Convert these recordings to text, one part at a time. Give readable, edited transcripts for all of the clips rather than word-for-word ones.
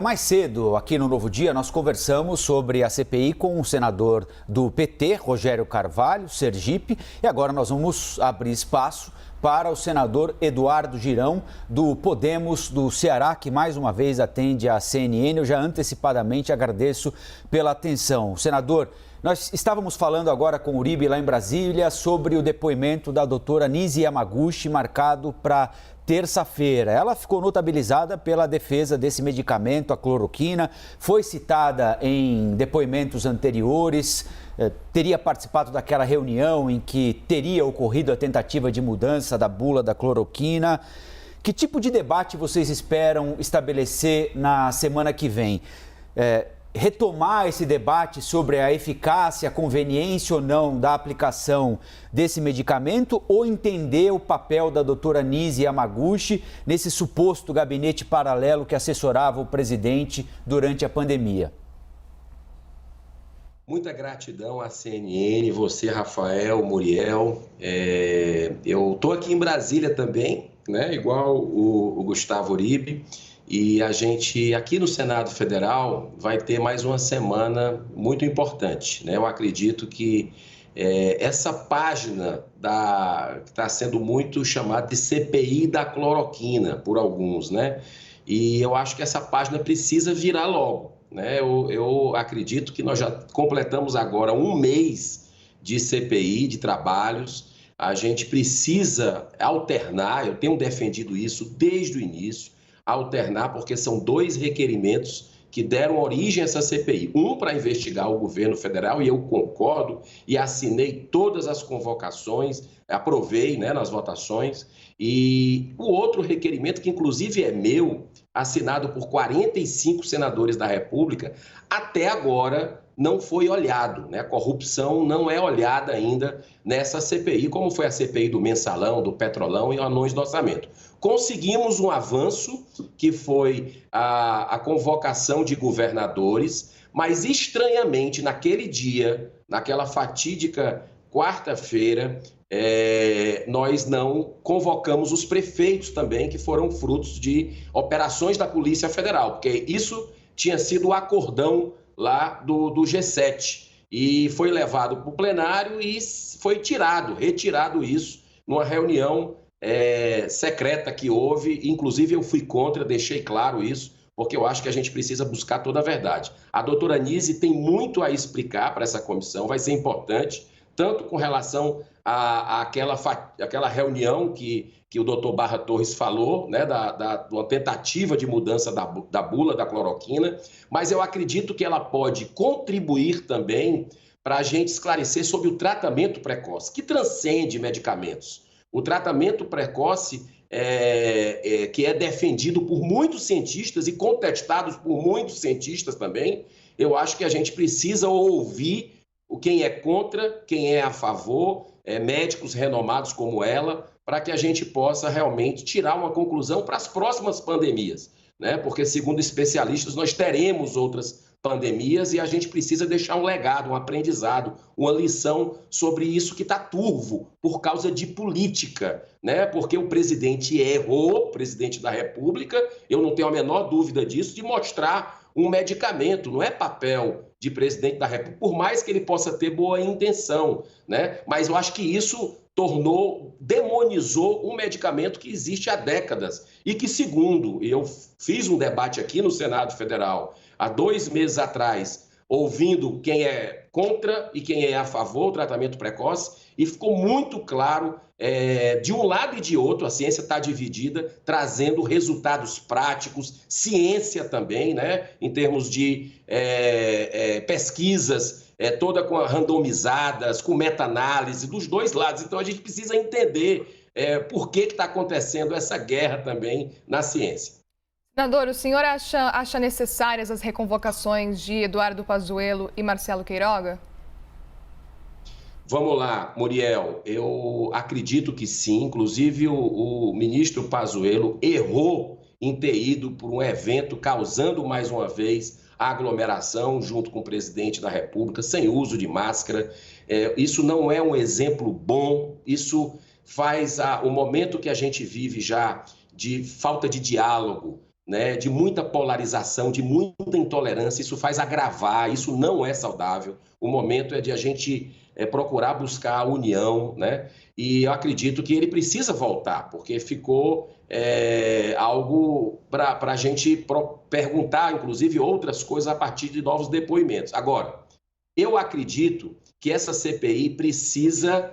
Mais cedo, aqui no Novo Dia, nós conversamos sobre a CPI com o senador do PT, Rogério Carvalho, Sergipe, e agora nós vamos abrir espaço para o senador Eduardo Girão, do Podemos do Ceará, que mais uma vez atende à CNN. Eu já antecipadamente agradeço pela atenção. Senador, nós estávamos falando agora com o Uribe lá em Brasília sobre o depoimento da doutora Nise Yamaguchi, marcado para terça-feira. Ela ficou notabilizada pela defesa desse medicamento, a cloroquina, foi citada em depoimentos anteriores, teria participado daquela reunião em que teria ocorrido a tentativa de mudança da bula da cloroquina. Que tipo de debate vocês esperam estabelecer na semana que vem? Retomar esse debate sobre a eficácia, a conveniência ou não da aplicação desse medicamento, ou entender o papel da doutora Nise Yamaguchi nesse suposto gabinete paralelo que assessorava o presidente durante a pandemia? Muita gratidão à CNN, você, Rafael, Muriel. Eu estou aqui em Brasília também, né? Igual o Gustavo Uribe. E a gente, aqui no Senado Federal, vai ter mais uma semana muito importante, né? Eu acredito que essa página que está sendo muito chamada de CPI da cloroquina, por alguns, né? E eu acho que essa página precisa virar logo, né? Eu acredito que nós já completamos agora um mês de CPI, de trabalhos. A gente precisa alternar, eu tenho defendido isso desde o início, alternar, porque são dois requerimentos que deram origem a essa CPI. Um para investigar o governo federal, e eu concordo, e assinei todas as convocações, aprovei, né, nas votações. E o outro requerimento, que inclusive é meu, assinado por 45 senadores da República, até agora não foi olhado, né? A corrupção não é olhada ainda nessa CPI, como foi a CPI do Mensalão, do Petrolão e anões do orçamento. Conseguimos um avanço, que foi a convocação de governadores, mas estranhamente, naquele dia, naquela fatídica quarta-feira, nós não convocamos os prefeitos também, que foram frutos de operações da Polícia Federal, porque isso tinha sido o acordão lá do G7, e foi levado para o plenário e foi retirado isso numa reunião secreta que houve. Inclusive eu fui contra, deixei claro isso, porque eu acho que a gente precisa buscar toda a verdade. A doutora Nise tem muito a explicar para essa comissão, vai ser importante, tanto com relação àquela reunião que o doutor Barra Torres falou, né, de uma tentativa de mudança da bula da cloroquina, mas eu acredito que ela pode contribuir também para a gente esclarecer sobre o tratamento precoce, que transcende medicamentos. O tratamento precoce que é defendido por muitos cientistas e contestado por muitos cientistas também, eu acho que a gente precisa ouvir quem é contra, quem é a favor, médicos renomados como ela, para que a gente possa realmente tirar uma conclusão para as próximas pandemias, né? Porque, segundo especialistas, nós teremos outras pandemias e a gente precisa deixar um legado, um aprendizado, uma lição sobre isso que está turvo por causa de política, né? Porque o presidente errou, o presidente da República, eu não tenho a menor dúvida disso, de mostrar um medicamento, não é papel de presidente da República, por mais que ele possa ter boa intenção, né? Mas eu acho que isso demonizou um medicamento que existe há décadas e que, segundo, eu fiz um debate aqui no Senado Federal há 2 meses atrás, ouvindo quem é contra e quem é a favor do tratamento precoce, e ficou muito claro, de um lado e de outro, a ciência está dividida, trazendo resultados práticos, ciência também, né, em termos de pesquisas, toda randomizadas, com meta-análise, dos dois lados. Então, a gente precisa entender por que está acontecendo essa guerra também na ciência. Senador, o senhor acha necessárias as reconvocações de Eduardo Pazuello e Marcelo Queiroga? Vamos lá, Muriel, eu acredito que sim. Inclusive o ministro Pazuello errou em ter ido por um evento, causando mais uma vez aglomeração junto com o presidente da República, sem uso de máscara. Isso não é um exemplo bom, isso faz o momento que a gente vive já de falta de diálogo, né, de muita polarização, de muita intolerância. Isso faz agravar, isso não é saudável. O momento é de a gente procurar buscar a união, né? E eu acredito que ele precisa voltar, porque ficou algo para a gente perguntar, inclusive, outras coisas a partir de novos depoimentos. Agora, eu acredito que essa CPI precisa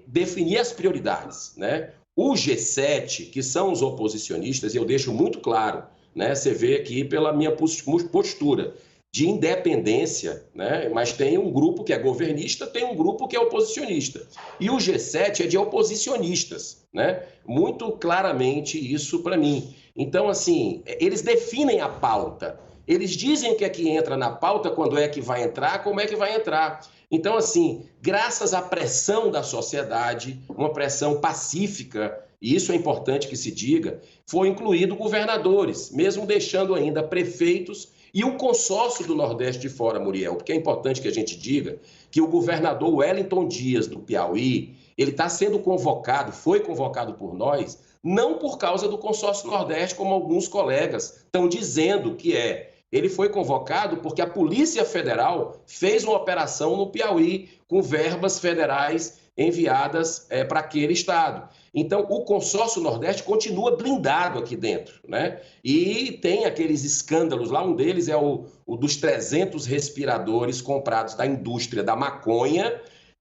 definir as prioridades, né? O G7, que são os oposicionistas, e eu deixo muito claro, né? Você vê aqui pela minha postura de independência, né? Mas tem um grupo que é governista, tem um grupo que é oposicionista. E o G7 é de oposicionistas, né? Muito claramente isso para mim. Então, assim, eles definem a pauta. Eles dizem o que é que entra na pauta, quando é que vai entrar, como é que vai entrar. Então, assim, graças à pressão da sociedade, uma pressão pacífica, e isso é importante que se diga, foi incluído governadores, mesmo deixando ainda prefeitos e o consórcio do Nordeste de fora, Muriel, porque é importante que a gente diga que o governador Wellington Dias, do Piauí, ele está sendo convocado, foi convocado por nós, não por causa do consórcio Nordeste, como alguns colegas estão dizendo que é. Ele foi convocado porque a Polícia Federal fez uma operação no Piauí com verbas federais enviadas para aquele estado. Então, o consórcio Nordeste continua blindado aqui dentro, né? E tem aqueles escândalos lá, um deles é o dos 300 respiradores comprados da indústria da maconha,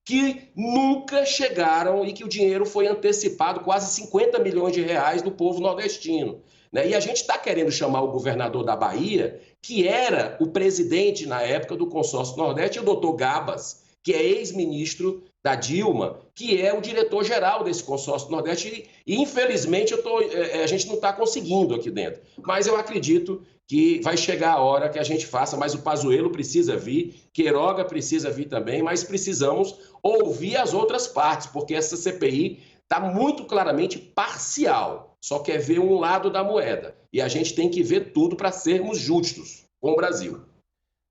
que nunca chegaram e que o dinheiro foi antecipado, quase 50 milhões de reais do povo nordestino. E a gente está querendo chamar o governador da Bahia, que era o presidente na época do consórcio Nordeste, o doutor Gabas, que é ex-ministro da Dilma, que é o diretor-geral desse consórcio Nordeste, e infelizmente a gente não está conseguindo aqui dentro. Mas eu acredito que vai chegar a hora que a gente faça, mas o Pazuello precisa vir, Queiroga precisa vir também, mas precisamos ouvir as outras partes, porque essa CPI está muito claramente parcial, só quer ver um lado da moeda. E a gente tem que ver tudo para sermos justos com o Brasil.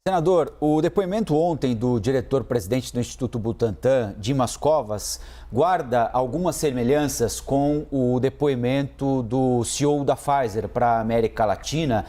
Senador, o depoimento ontem do diretor-presidente do Instituto Butantan, Dimas Covas, guarda algumas semelhanças com o depoimento do CEO da Pfizer para a América Latina,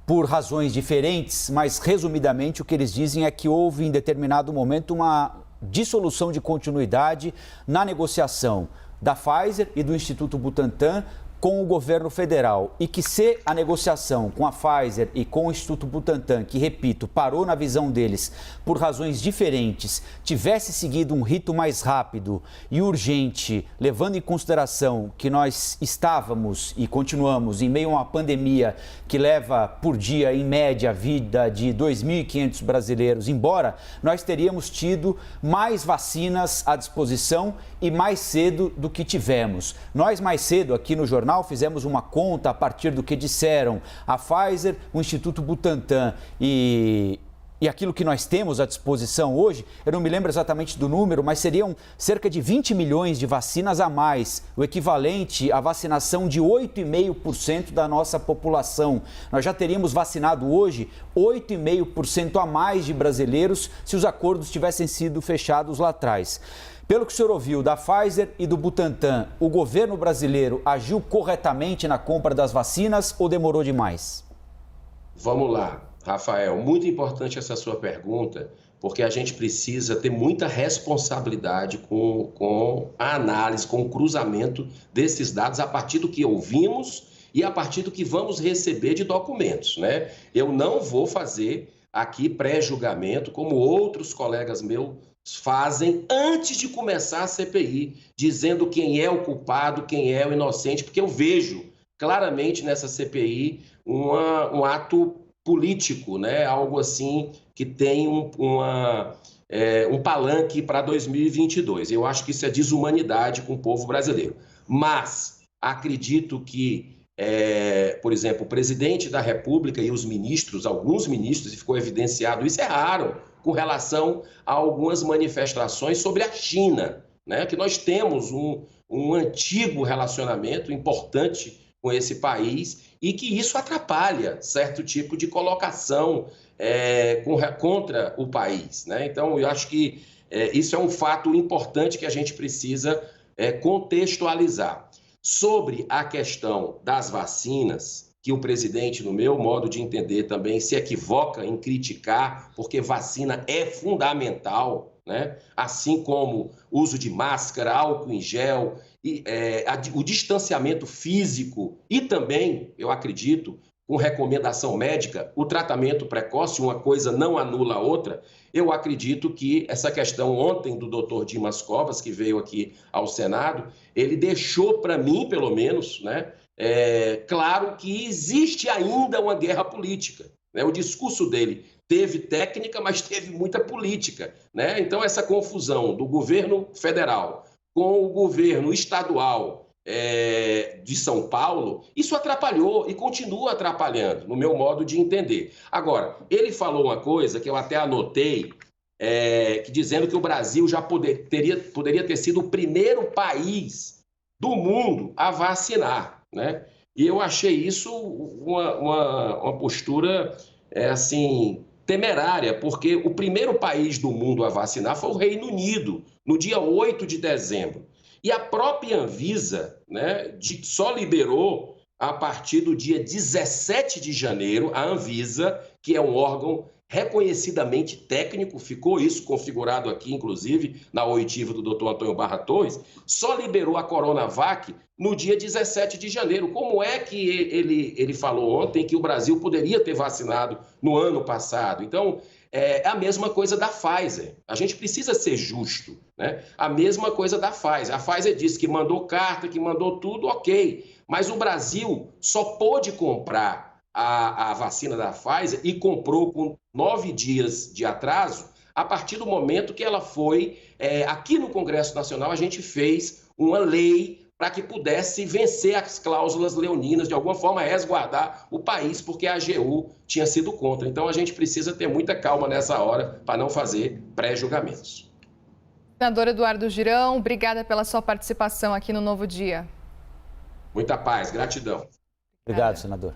por razões diferentes, mas resumidamente o que eles dizem é que houve em determinado momento uma dissolução de continuidade na negociação da Pfizer e do Instituto Butantan com o governo federal, e que se a negociação com a Pfizer e com o Instituto Butantan, que, repito, parou na visão deles por razões diferentes, tivesse seguido um rito mais rápido e urgente, levando em consideração que nós estávamos e continuamos em meio a uma pandemia que leva por dia, em média, a vida de 2.500 brasileiros, embora nós teríamos tido mais vacinas à disposição e mais cedo do que tivemos. Nós, mais cedo, aqui no jornal, fizemos uma conta a partir do que disseram a Pfizer, o Instituto Butantan e aquilo que nós temos à disposição hoje. Eu não me lembro exatamente do número, mas seriam cerca de 20 milhões de vacinas a mais, o equivalente à vacinação de 8,5% da nossa população. Nós já teríamos vacinado hoje 8,5% a mais de brasileiros se os acordos tivessem sido fechados lá atrás. Pelo que o senhor ouviu da Pfizer e do Butantan, o governo brasileiro agiu corretamente na compra das vacinas ou demorou demais? Vamos lá, Rafael. Muito importante essa sua pergunta, porque a gente precisa ter muita responsabilidade com a análise, com o cruzamento desses dados a partir do que ouvimos e a partir do que vamos receber de documentos, né? Eu não vou fazer aqui pré-julgamento, como outros colegas meus fazem antes de começar a CPI, dizendo quem é o culpado, quem é o inocente, porque eu vejo claramente nessa CPI um ato político, né? Algo assim que tem um palanque para 2022. Eu acho que isso é desumanidade com o povo brasileiro. Mas acredito que, por exemplo, o presidente da República e os ministros, alguns ministros, e ficou evidenciado isso, erraram com relação a algumas manifestações sobre a China, né? Que nós temos um antigo relacionamento importante com esse país e que isso atrapalha certo tipo de colocação contra o país, né? Então, eu acho que isso é um fato importante que a gente precisa contextualizar. Sobre a questão das vacinas, que o presidente, no meu modo de entender também, se equivoca em criticar, porque vacina é fundamental, né? Assim como o uso de máscara, álcool em gel, o distanciamento físico e também, eu acredito, com recomendação médica, o tratamento precoce, uma coisa não anula a outra. Eu acredito que essa questão ontem do Dr. Dimas Covas, que veio aqui ao Senado, ele deixou para mim, pelo menos, né, claro que existe ainda uma guerra política, né? O discurso dele teve técnica, mas teve muita política, né? Então, essa confusão do governo federal com o governo estadual de São Paulo, isso atrapalhou e continua atrapalhando, no meu modo de entender. Agora, ele falou uma coisa que eu até anotei, dizendo que o Brasil já poderia ter sido o primeiro país do mundo a vacinar, né? E eu achei isso uma postura, assim, temerária, porque o primeiro país do mundo a vacinar foi o Reino Unido, no dia 8 de dezembro. E a própria Anvisa, né, só liberou a partir do dia 17 de janeiro, a Anvisa, que é um órgão reconhecidamente técnico, ficou isso configurado aqui, inclusive, na oitiva do Dr. Antônio Barra Torres, só liberou a Coronavac no dia 17 de janeiro. Como é que ele falou ontem que o Brasil poderia ter vacinado no ano passado? Então, é a mesma coisa da Pfizer. A gente precisa ser justo, né? A mesma coisa da Pfizer. A Pfizer disse que mandou carta, que mandou tudo, ok. Mas o Brasil só pôde comprar a vacina da Pfizer e comprou com 9 dias de atraso a partir do momento que ela foi... aqui no Congresso Nacional a gente fez uma lei para que pudesse vencer as cláusulas leoninas, de alguma forma resguardar o país, porque a AGU tinha sido contra. Então, a gente precisa ter muita calma nessa hora para não fazer pré-julgamentos. Senador Eduardo Girão, obrigada pela sua participação aqui no Novo Dia. Muita paz, gratidão. Obrigado, senador.